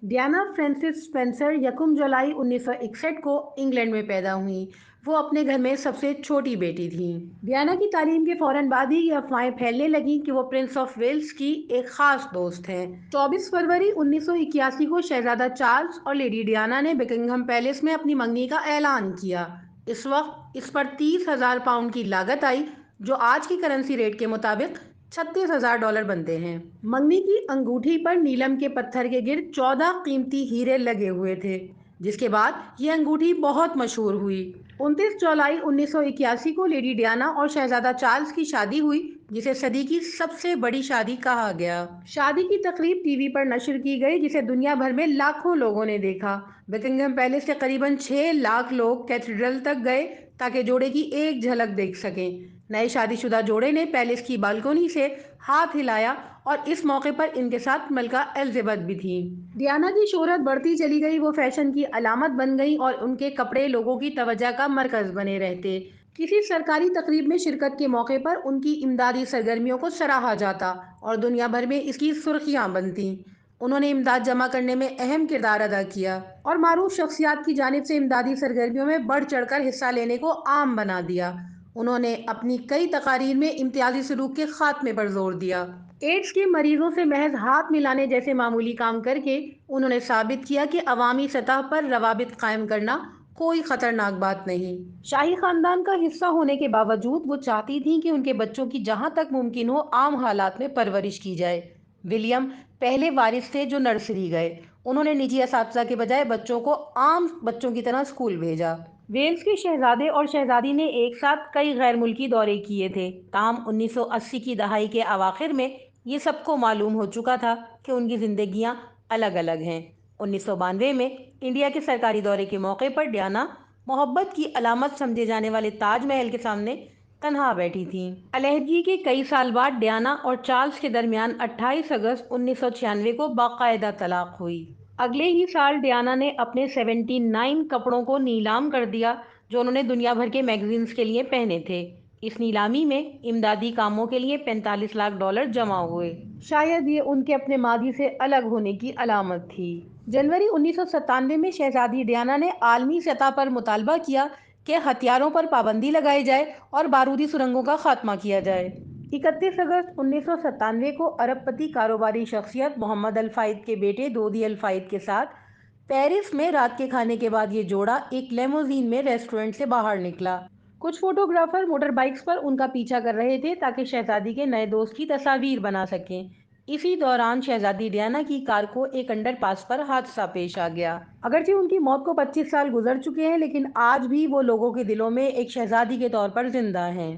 Diana Francis Spencer یکم جولائی 1961 کو England میں پیدا ہوئیں۔ وہ اپنے گھر میں سب سے چھوٹی بیٹی تھیں۔ ڈیانا کی تعلیم کے فوراً بعد ہی یہ افواہیں پھیلنے لگیں کہ وہ پرنس آف ویلز کی ایک خاص دوست ہیں۔ 24 فروری 1981 کو شہزادہ چارلس اور لیڈی ڈیانا نے بکنگھم پیلس میں اپنی منگنی کا اعلان کیا۔ اس وقت اس پر 30,000 پاؤنڈ کی لاگت آئی، جو آج کی کرنسی ریٹ کے مطابق $36,000 بنتے ہیں۔ منگنی کی انگوٹھی پر نیلم کے پتھر کے گرد 14 قیمتی ہیرے لگے ہوئے تھے، جس کے بعد یہ انگوٹھی بہت مشہور ہوئی۔ 29 جولائی 1981 کو لیڈی ڈیانا اور شہزادہ چارلس کی شادی ہوئی، جسے صدی کی سب سے بڑی شادی کہا گیا۔ شادی کی تقریب ٹی وی پر نشر کی گئی، جسے دنیا بھر میں لاکھوں لوگوں نے دیکھا۔ بکنگھم پیلس سے قریباً 6 لاکھ لوگ کیتھیڈرل تک گئے تاکہ جوڑے کی ایک جھلک دیکھ سکیں۔ نئے شادی شدہ جوڑے نے پیلس کی بالکونی سے ہاتھ ہلایا اور اس موقع پر ان کے ساتھ ملکہ ایلزبتھ بھی تھیں۔ ڈیانا کی شہرت بڑھتی چلی گئی، وہ فیشن کی علامت بن گئیں اور ان کے کپڑے لوگوں کی توجہ کا مرکز بنے رہتے۔ کسی سرکاری تقریب میں شرکت کے موقع پر ان کی امدادی سرگرمیوں کو سراہا جاتا اور دنیا بھر میں اس کی سرخیاں بنتیں۔ انہوں نے امداد جمع کرنے میں اہم کردار ادا کیا اور معروف شخصیات کی جانب سے امدادی سرگرمیوں میں بڑھ چڑھ کر حصہ لینے کو عام بنا دیا۔ انہوں نے اپنی کئی تقاریر میں امتیازی سلوک کے خاتمے پر زور دیا۔ ایڈز کے مریضوں سے محض ہاتھ ملانے جیسے معمولی کام کر کے انہوں نے ثابت کیا کہ عوامی سطح پر روابط قائم کرنا کوئی خطرناک بات نہیں۔ شاہی خاندان کا حصہ ہونے کے باوجود وہ چاہتی تھیں کہ ان کے بچوں کی جہاں تک ممکن ہو عام حالات میں پرورش کی جائے۔ ولیم پہلے وارث تھے جو نرسری گئے۔ انہوں نے نجی اساتذہ کے بجائے بچوں کو عام بچوں کی طرح اسکول بھیجا۔ ویلز کے شہزادے اور شہزادی نے ایک ساتھ کئی غیر ملکی دورے کیے تھے، تاہم 1980 کی دہائی کے اواخر میں یہ سب کو معلوم ہو چکا تھا کہ ان کی زندگیاں الگ الگ ہیں۔ 1992 میں انڈیا کے سرکاری دورے کے موقع پر ڈیانا محبت کی علامت سمجھے جانے والے تاج محل کے سامنے تنہا بیٹھی تھیں۔ علیحدگی کے کئی سال بعد ڈیانا اور چارلس کے درمیان 28 اگست 1996 کو باقاعدہ طلاق ہوئی۔ اگلے ہی سال ڈیانا نے اپنے 79 کپڑوں کو نیلام کر دیا جو انہوں نے دنیا بھر کے میگزینز کے لیے پہنے تھے۔ اس نیلامی میں امدادی کاموں کے لیے $45 لاکھ جمع ہوئے۔ شاید یہ ان کے اپنے ماضی سے الگ ہونے کی علامت تھی۔ جنوری 1997 میں شہزادی ڈیانا نے عالمی سطح پر مطالبہ کیا کہ ہتھیاروں پر پابندی لگائی جائے اور بارودی سرنگوں کا خاتمہ کیا جائے۔ 31 اگست 1997 کو ارب پتی کاروباری شخصیت محمد الفائد کے بیٹے دودھی الفائد کے ساتھ پیرس میں رات کے کھانے کے بعد یہ جوڑا ایک لیموزین میں ریسٹورنٹ سے باہر نکلا۔ کچھ فوٹوگرافر موٹر بائیکس پر ان کا پیچھا کر رہے تھے تاکہ شہزادی کے نئے دوست کی تصاویر بنا سکیں۔ اسی دوران شہزادی ڈیانا کی کار کو ایک انڈر پاس پر حادثہ پیش آ گیا۔ اگرچہ ان کی موت کو 25 سال گزر چکے ہیں، لیکن آج بھی وہ لوگوں کے دلوں میں ایک شہزادی کے طور پر زندہ ہیں۔